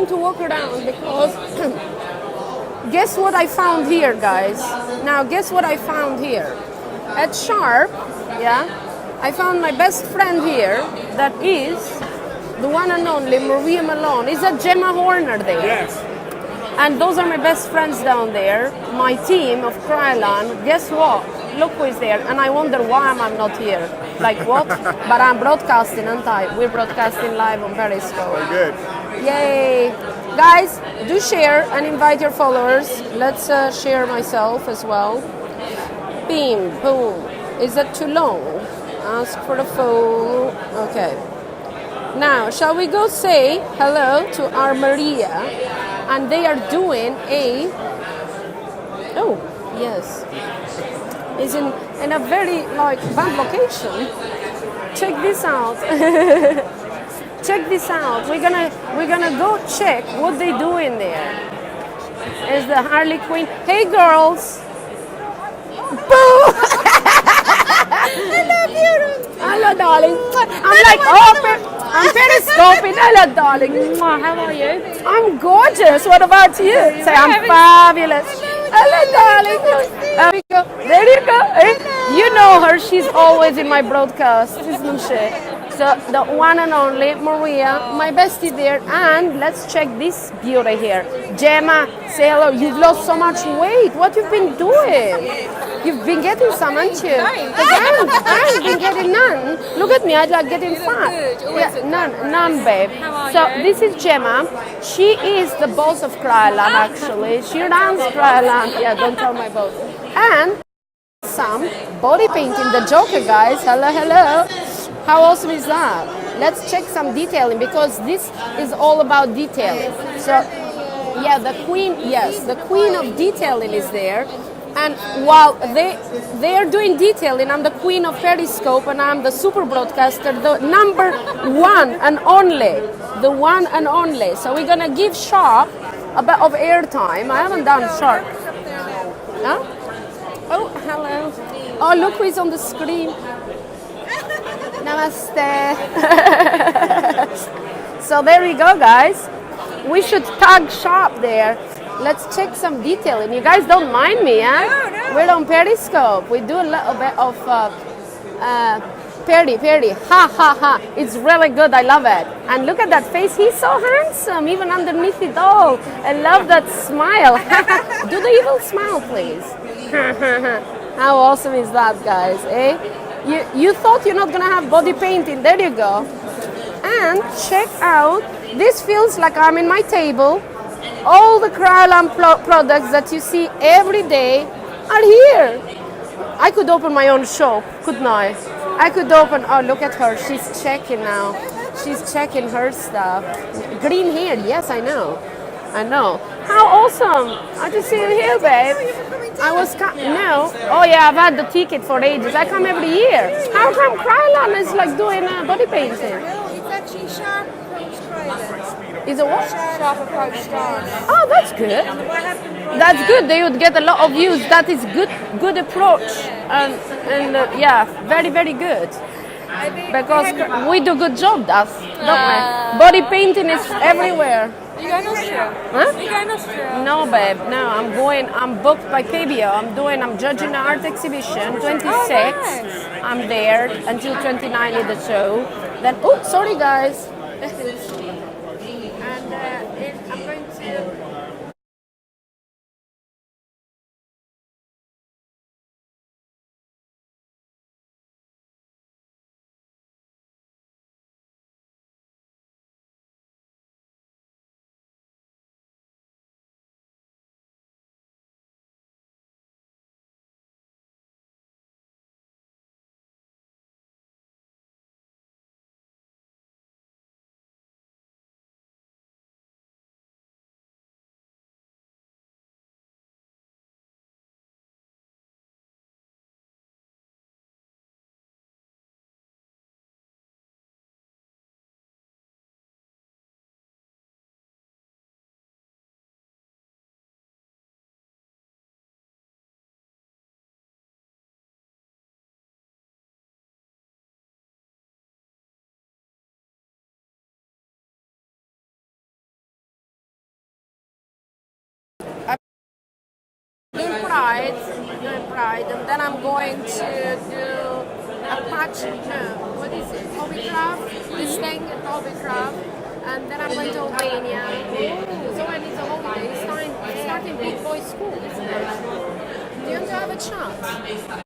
going to walk around because guess what I found here, guys? Now, guess what I found here? At Sharp, yeah, I found my best friend here that is the one and only Maria Malone. Is that Gemma Horner there? Yes. And those are my best friends down there, my team of Kryolan. Guess what? Look who is there. And I wonder why I'm not here. Like what? But I'm broadcasting, aren't I? We're broadcasting live on Periscope. Very good. Yay! Guys, do share and invite your followers. Let's share myself as well. Beam, boom. Is that too long? Ask for the phone. Okay. Now, shall we go say hello to our Maria? And they are doing a... Oh, yes. It's in a very, like, bad location. Check this out. Check this out. We're gonna go check what they do in there. Is the Harley Quinn. Hey, girls. Boo! I love you. Hello, darling. I'm like, I'm periscoping. Hello, darling. How are you? I'm gorgeous. What about you? Say, I'm fabulous. Hello, darling. There you go. There you go. You know her. She's always in my broadcast, isn't she? So the one and only Maria, my bestie there. And let's check this beauty here. Gemma, say hello. You've lost so much weight. What you've been doing? You've been getting some, haven't you? I've been getting none. Look at me, I like getting fat. Yeah, none, babe. So this is Gemma. She is the boss of Kryolan, actually. She runs Kryolan. Yeah, don't tell my boss. And some body painting. The Joker, guys. Hello, hello. How awesome is that? Let's check some detailing because this is all about detailing. So, yeah, the queen. Yes, the queen of detailing is there. And while they are doing detailing, I'm the queen of Periscope and I'm the super broadcaster, the number one and only. The one and only. So we're gonna give Sharp a bit of airtime. I haven't done Sharp. Huh? Oh, hello. Oh, look who is on the screen. Namaste. So there we go, guys. We should tag Sharp there. Let's check some detailing. You guys don't mind me, huh? No. We're on Periscope. We do a little bit of Perry. Ha, ha, ha. It's really good. I love it. And look at that face. He's so handsome, even underneath it all. I love that smile. Do the evil smile, please. How awesome is that, guys, eh? You thought you're not going to have body painting. There you go. And check out. This feels like I'm in my table. All the Kryolan products that you see every day are here. I could open my own shop, couldn't I? I could open, oh, look at her. She's checking now. She's checking her stuff. Green hair, yes, I know. How awesome. I just see you here, babe. I was, no. Oh, yeah, I've had the ticket for ages. I come every year. How come Kryolan is like doing body painting? No, it's actually Sharp approach Kryolan. Is it what? Sharp approach Kryolan. Oh, that's good. That's good. They would get a lot of views. That is good approach. And yeah, very, very good. Because we do good job, don't we? Body painting is everywhere. You going to Austria? Huh? You going to Austria? No, babe. No, I'm booked by KBO. I'm judging an art exhibition. 26. Oh, nice. I'm there until 29 in the show. Then, oh, sorry, guys. And I'm going to. Pride, and then I'm going to do a patch. No, what is it? Hobbycraft. This thing, Hobbycraft, and then I'm going to Albania. So I need a holiday. It's starting big boy school, isn't it? Do you want to have a chat?